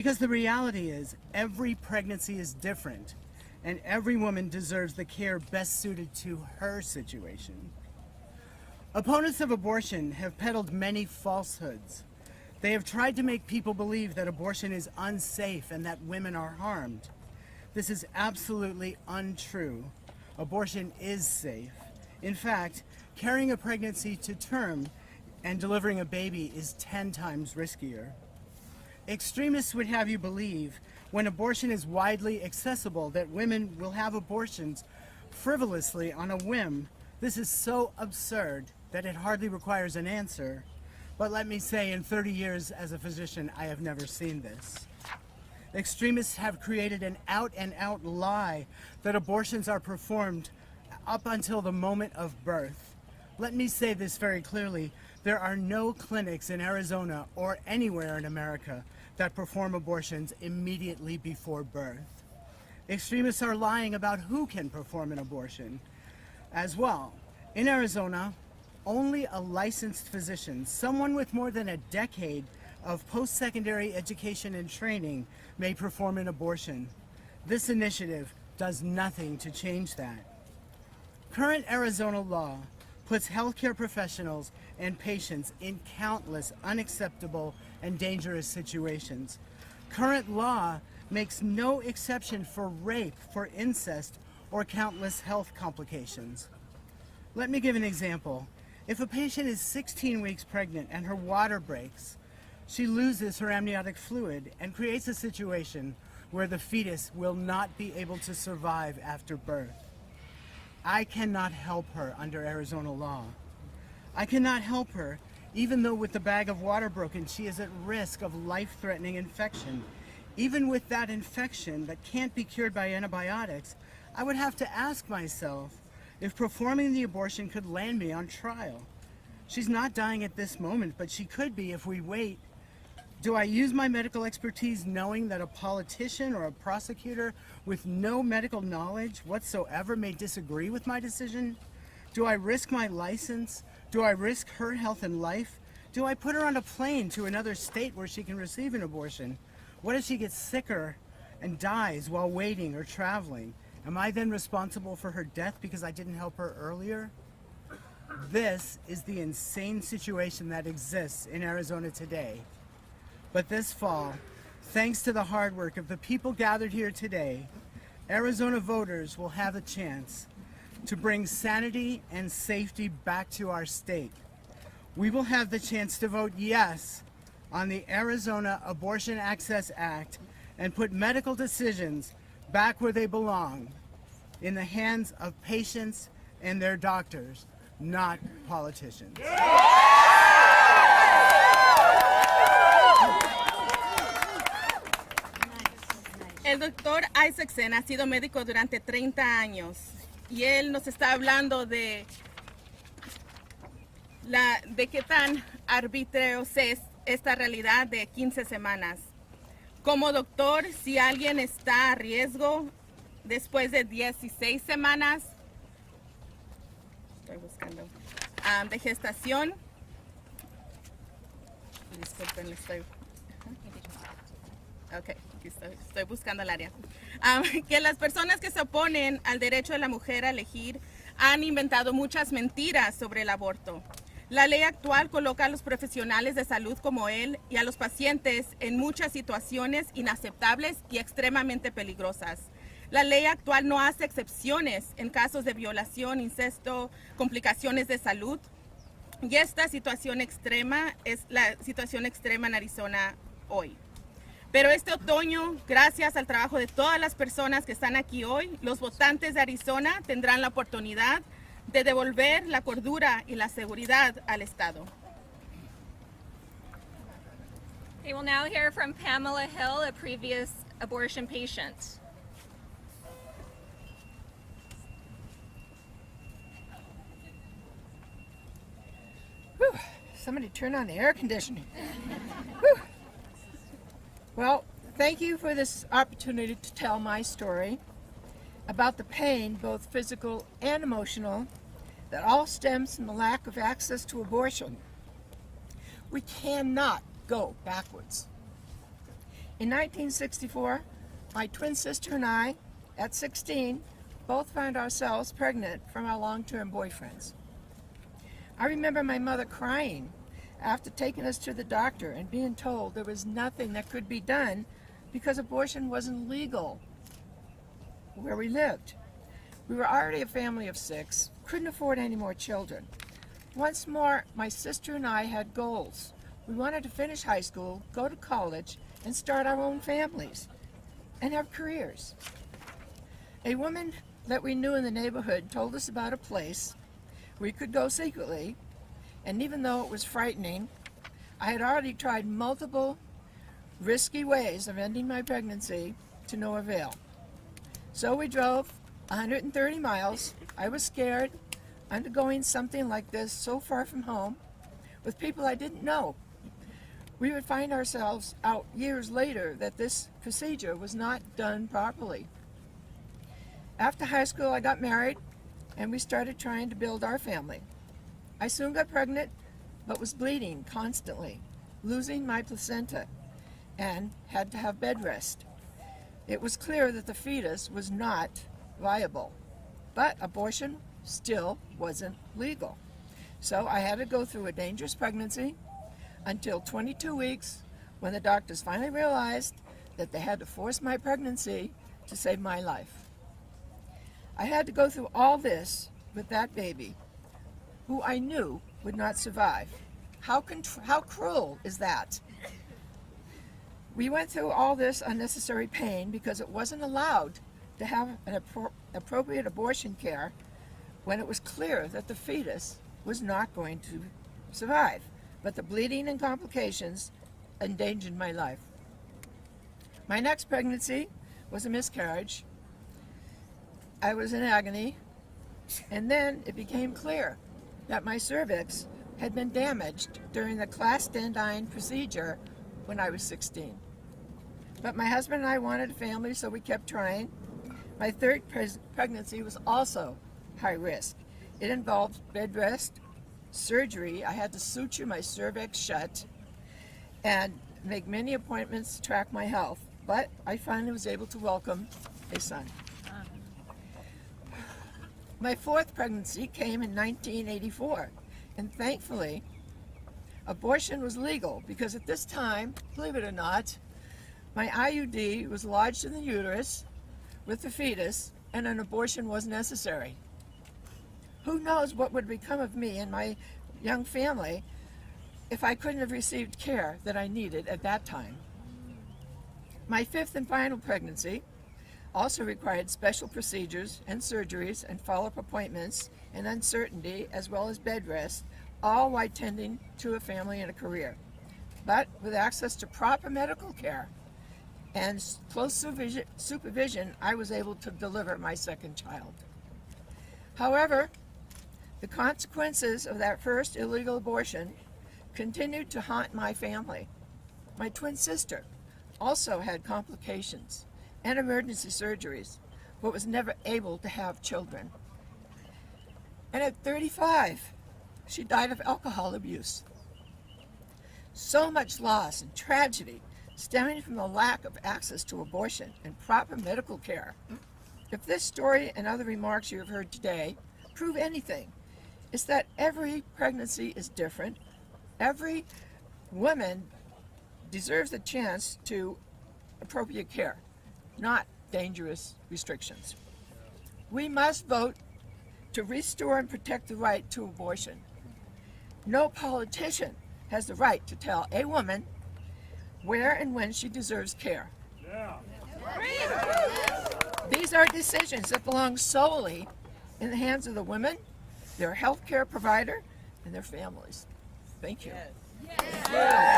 Because the reality is, every pregnancy is different, and every woman deserves the care best suited to her situation. Opponents of abortion have peddled many falsehoods. They have tried to make people believe that abortion is unsafe and that women are harmed. This is absolutely untrue. Abortion is safe. In fact, carrying a pregnancy to term and delivering a baby is 10 times riskier. Extremists would have you believe when abortion is widely accessible that women will have abortions frivolously on a whim. This is so absurd that it hardly requires an answer. But let me say, in 30 years as a physician, I have never seen this. Extremists have created an out-and-out lie that abortions are performed up until the moment of birth. Let me say this very clearly. There are no clinics in Arizona or anywhere in America that perform abortions immediately before birth. Extremists are lying about who can perform an abortion as well. In Arizona, only a licensed physician, someone with more than a decade of post-secondary education and training, may perform an abortion. This initiative does nothing to change that. Current Arizona law puts healthcare professionals and patients in countless unacceptable and dangerous situations. Current law makes no exception for rape, for incest, or countless health complications. Let me give an example. If a patient is 16 weeks pregnant and her water breaks, she loses her amniotic fluid and creates a situation where the fetus will not be able to survive after birth. I cannot help her under Arizona law. I cannot help her even though with the bag of water broken she is at risk of life-threatening infection. Even with that infection that can't be cured by antibiotics, I would have to ask myself if performing the abortion could land me on trial. She's not dying at this moment, but she could be if we wait. Do I use my medical expertise knowing that a politician or a prosecutor with no medical knowledge whatsoever may disagree with my decision? Do I risk my license? Do I risk her health and life? Do I put her on a plane to another state where she can receive an abortion? What if she gets sicker and dies while waiting or traveling? Am I then responsible for her death because I didn't help her earlier? This is the insane situation that exists in Arizona today. But this fall, thanks to the hard work of the people gathered here today, Arizona voters will have a chance to bring sanity and safety back to our state. We will have the chance to vote yes on the Arizona Abortion Access Act and put medical decisions back where they belong, in the hands of patients and their doctors, not politicians. El doctor Isaacson ha sido médico durante 30 años y él nos está hablando de qué tan arbitrario es esta realidad de 15 semanas. Como doctor, si alguien está a riesgo después de 16 semanas de gestación, disculpen, estoy buscando el área. Que las personas que se oponen al derecho de la mujer a elegir han inventado muchas mentiras sobre el aborto. La ley actual coloca a los profesionales de salud como él y a los pacientes en muchas situaciones inaceptables y extremadamente peligrosas. La ley actual no hace excepciones en casos de violación, incesto, complicaciones de salud. Y esta situación extrema es la situación extrema en Arizona hoy. Pero este otoño, gracias al trabajo de todas las personas que están aquí hoy, los votantes de Arizona tendrán la oportunidad de devolver la cordura y la seguridad al Estado. We will now hear from Pamela Hill, a previous abortion patient. Whew. Somebody turn on the air conditioning. Whew. Well, thank you for this opportunity to tell my story about the pain, both physical and emotional, that all stems from the lack of access to abortion. We cannot go backwards. In 1964, my twin sister and I, at 16, both found ourselves pregnant from our long-term boyfriends. I remember my mother crying after taking us to the doctor and being told there was nothing that could be done because abortion wasn't legal where we lived. We were already a family of 6, couldn't afford any more children. Once more, my sister and I had goals. We wanted to finish high school, go to college, and start our own families and have careers. A woman that we knew in the neighborhood told us about a place we could go secretly, and even though it was frightening, I had already tried multiple risky ways of ending my pregnancy to no avail. So we drove 130 miles. I was scared, undergoing something like this so far from home, with people I didn't know. We would find ourselves out years later that this procedure was not done properly. After high school, I got married, and we started trying to build our family. I soon got pregnant, but was bleeding constantly, losing my placenta, and had to have bed rest. It was clear that the fetus was not viable, but abortion still wasn't legal. So I had to go through a dangerous pregnancy until 22 weeks, when the doctors finally realized that they had to force my pregnancy to save my life. I had to go through all this with that baby, who I knew would not survive. How cruel is that? We went through all this unnecessary pain because it wasn't allowed to have an appropriate abortion care when it was clear that the fetus was not going to survive. But the bleeding and complications endangered my life. My next pregnancy was a miscarriage. I was in agony, and then it became clear that my cervix had been damaged during the clandestine procedure when I was 16. But my husband and I wanted a family, so we kept trying. My third pregnancy was also high risk. It involved bed rest, surgery. I had to suture my cervix shut and make many appointments to track my health. But I finally was able to welcome a son. My fourth pregnancy came in 1984, and thankfully, abortion was legal because at this time, believe it or not, my IUD was lodged in the uterus with the fetus, and an abortion was necessary. Who knows what would become of me and my young family if I couldn't have received care that I needed at that time. My fifth and final pregnancy also required special procedures and surgeries and follow-up appointments and uncertainty, as well as bed rest, all while tending to a family and a career. But with access to proper medical care and close supervision, I was able to deliver my second child. However, the consequences of that first illegal abortion continued to haunt my family. My twin sister also had complications and emergency surgeries, but was never able to have children. And at 35, she died of alcohol abuse. So much loss and tragedy stemming from the lack of access to abortion and proper medical care. If this story and other remarks you have heard today prove anything, it's that every pregnancy is different. Every woman deserves the chance to appropriate care, not dangerous restrictions. We must vote to restore and protect the right to abortion. No politician has the right to tell a woman where and when she deserves care. Yeah. These are decisions that belong solely in the hands of the women, their health care provider, and their families. Thank you. Pamela,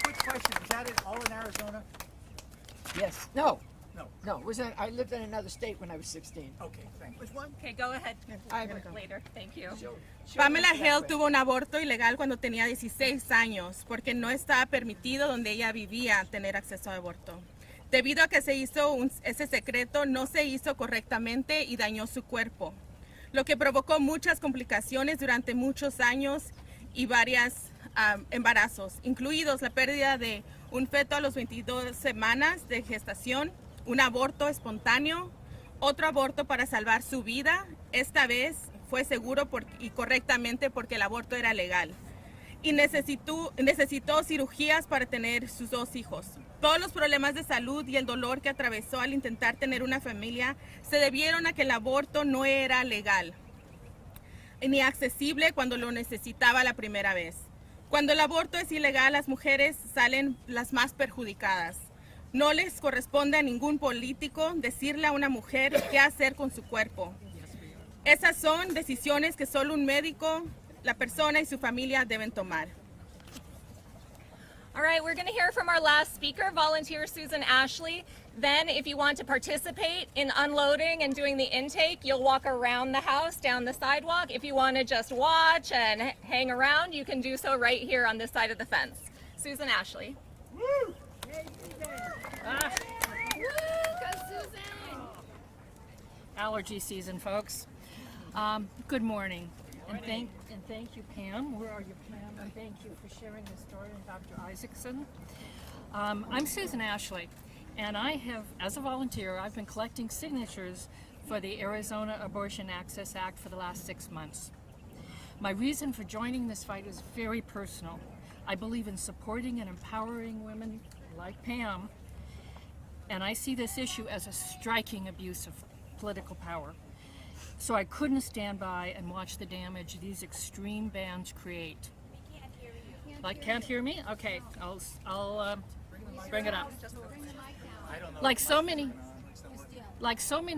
quick question. Is that all in Arizona? Yes. No. No. I lived in another state when I was 16. Okay, thanks. Which one? Okay, go ahead. I Later. Thank you. Pamela Hill tuvo un aborto ilegal cuando tenía 16 años porque no estaba permitido donde ella vivía tener acceso a aborto. Debido a que se hizo ese secreto, no se hizo correctamente y dañó su cuerpo, lo que provocó muchas complicaciones durante muchos años y varias embarazos, incluidos la pérdida de un feto a los 22 semanas de gestación, un aborto espontáneo, otro aborto para salvar su vida. Esta vez fue seguro y correctamente porque el aborto era legal. Y necesitó cirugías para tener sus 2 hijos. Todos los problemas de salud y el dolor que atravesó al intentar tener una familia se debieron a que el aborto no era legal ni accesible cuando lo necesitaba la primera vez. Cuando el aborto es ilegal, las mujeres salen las más perjudicadas. No les corresponde a ningún político decirle a una mujer qué hacer con su cuerpo. Esas son decisiones que solo un médico, la persona y su familia deben tomar. All right, we're going to hear from our last speaker, volunteer Susan Ashley. Then, if you want to participate in unloading and doing the intake, you'll walk around the house, down the sidewalk. If you want to just watch and hang around, you can do so right here on this side of the fence. Susan Ashley. Woo! Allergy season, folks. Good morning, and thank you, Pam. Where are you, Pam? And thank you for sharing the story, and Dr. Isaacson. I'm Susan Ashley, and I have, as a volunteer, I've been collecting signatures for the Arizona Abortion Access Act for the last 6 months. My reason for joining this fight is very personal. I believe in supporting and empowering women like Pam, and I see this issue as a striking abuse of political power. So I couldn't stand by and watch the damage these extreme bans create. Can't hear me? Okay, I'll bring it up. Like so many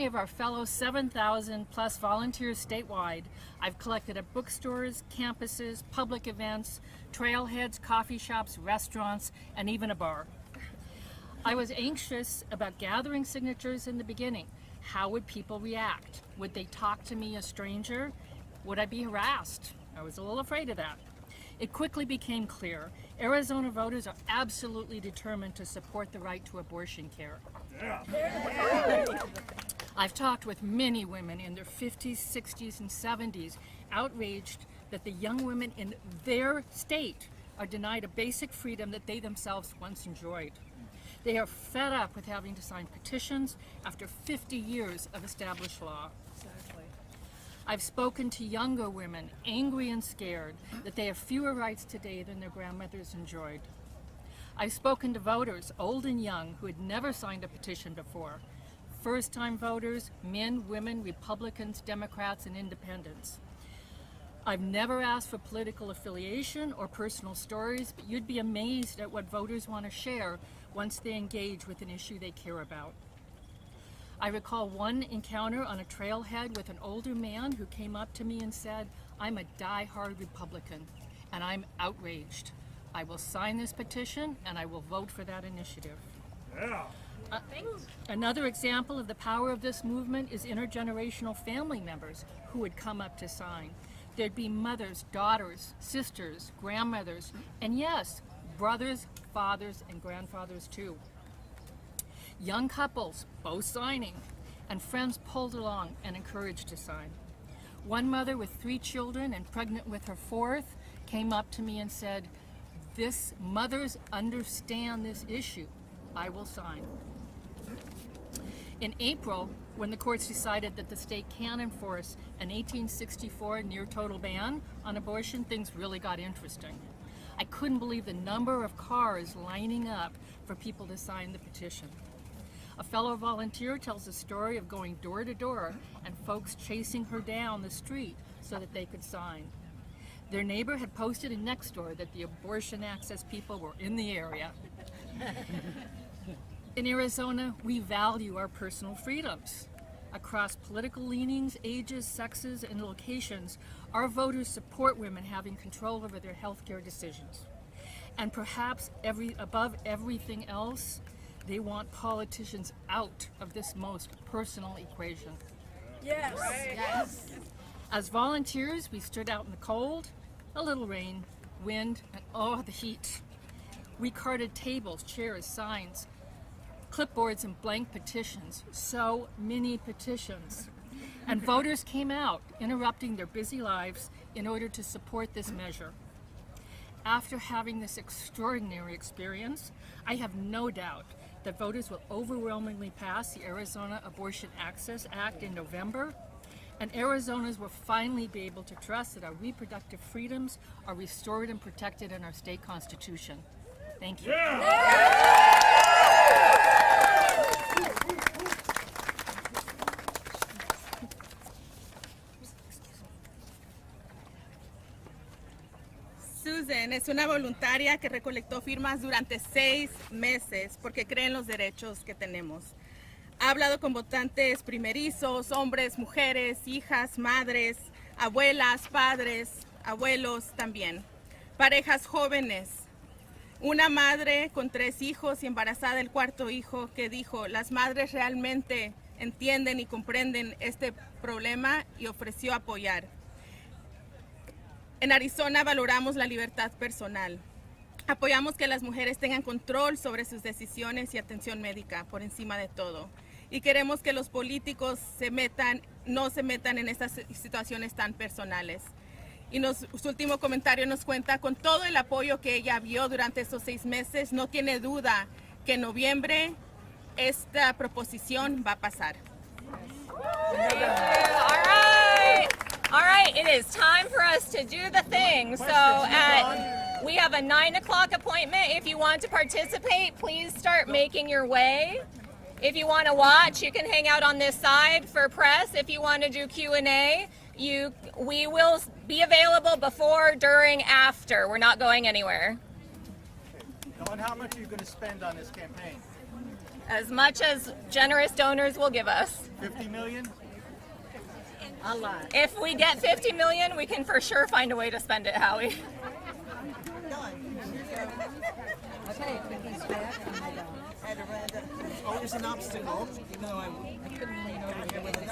of our fellow 7,000 plus volunteers statewide, I've collected at bookstores, campuses, public events, trailheads, coffee shops, restaurants, and even a bar. I was anxious about gathering signatures in the beginning. How would people react? Would they talk to me, a stranger? Would I be harassed? I was a little afraid of that. It quickly became clear Arizona voters are absolutely determined to support the right to abortion care. I've talked with many women in their 50s, 60s, and 70s, outraged that the young women in their state are denied a basic freedom that they themselves once enjoyed. They are fed up with having to sign petitions after 50 years of established law. I've spoken to younger women, angry and scared, that they have fewer rights today than their grandmothers enjoyed. I've spoken to voters, old and young, who had never signed a petition before. First-time voters, men, women, Republicans, Democrats, and independents. I've never asked for political affiliation or personal stories, but you'd be amazed at what voters want to share once they engage with an issue they care about. I recall one encounter on a trailhead with an older man who came up to me and said, "I'm a die-hard Republican, and I'm outraged. I will sign this petition, and I will vote for that initiative." Another example of the power of this movement is intergenerational family members who would come up to sign. There'd be mothers, daughters, sisters, grandmothers, and yes, brothers, fathers, and grandfathers too. Young couples, both signing, and friends pulled along and encouraged to sign. One mother with 3 children and pregnant with her 4th came up to me and said, mothers understand this issue. I will sign. In April, when the courts decided that the state can enforce an 1864 near total ban on abortion, things really got interesting. I couldn't believe the number of cars lining up for people to sign the petition. A fellow volunteer tells a story of going door to door and folks chasing her down the street so that they could sign. Their neighbor had posted in Nextdoor that the abortion access people were in the area. In Arizona, we value our personal freedoms. Across political leanings, ages, sexes, and locations, our voters support women having control over their health care decisions. And perhaps above everything else, they want politicians out of this most personal equation. Yes. Yes. As volunteers, we stood out in the cold, a little rain, wind, and the heat. We carted tables, chairs, signs, clipboards, and blank petitions. So many petitions. And voters came out, interrupting their busy lives in order to support this measure. After having this extraordinary experience, I have no doubt that voters will overwhelmingly pass the Arizona Abortion Access Act in November, and Arizonans will finally be able to trust that our reproductive freedoms are restored and protected in our state constitution. Thank you. Susan es una voluntaria que recolectó firmas durante 6 meses porque cree en los derechos que tenemos. Ha hablado con votantes primerizos, hombres, mujeres, hijas, madres, abuelas, padres, abuelos también, parejas jóvenes. Una madre con 3 hijos y embarazada del 4º hijo que dijo, las madres realmente entienden y comprenden este problema y ofreció apoyar. En Arizona valoramos la libertad personal. Apoyamos que las mujeres tengan control sobre sus decisiones y atención médica por encima de todo. Y queremos que los políticos no se metan en estas situaciones tan personales. Y su último comentario nos cuenta, con todo el apoyo que ella vio durante estos 6 meses, no tiene duda que en noviembre esta proposición va a pasar. All right, it is time for us to do the thing. So we have a 9 o'clock appointment. If you want to participate, please start making your way. If you want to watch, you can hang out on this side for press. If you want to do Q&A, we will be available before, during, after. We're not going anywhere. Dawn, how much are you going to spend on this campaign? As much as generous donors will give us. 50 million? A lot. If we get 50 million, we can for sure find a way to spend it, Howie. Okay, Vicky's back. Always an obstacle, even though I couldn't lean over here with it.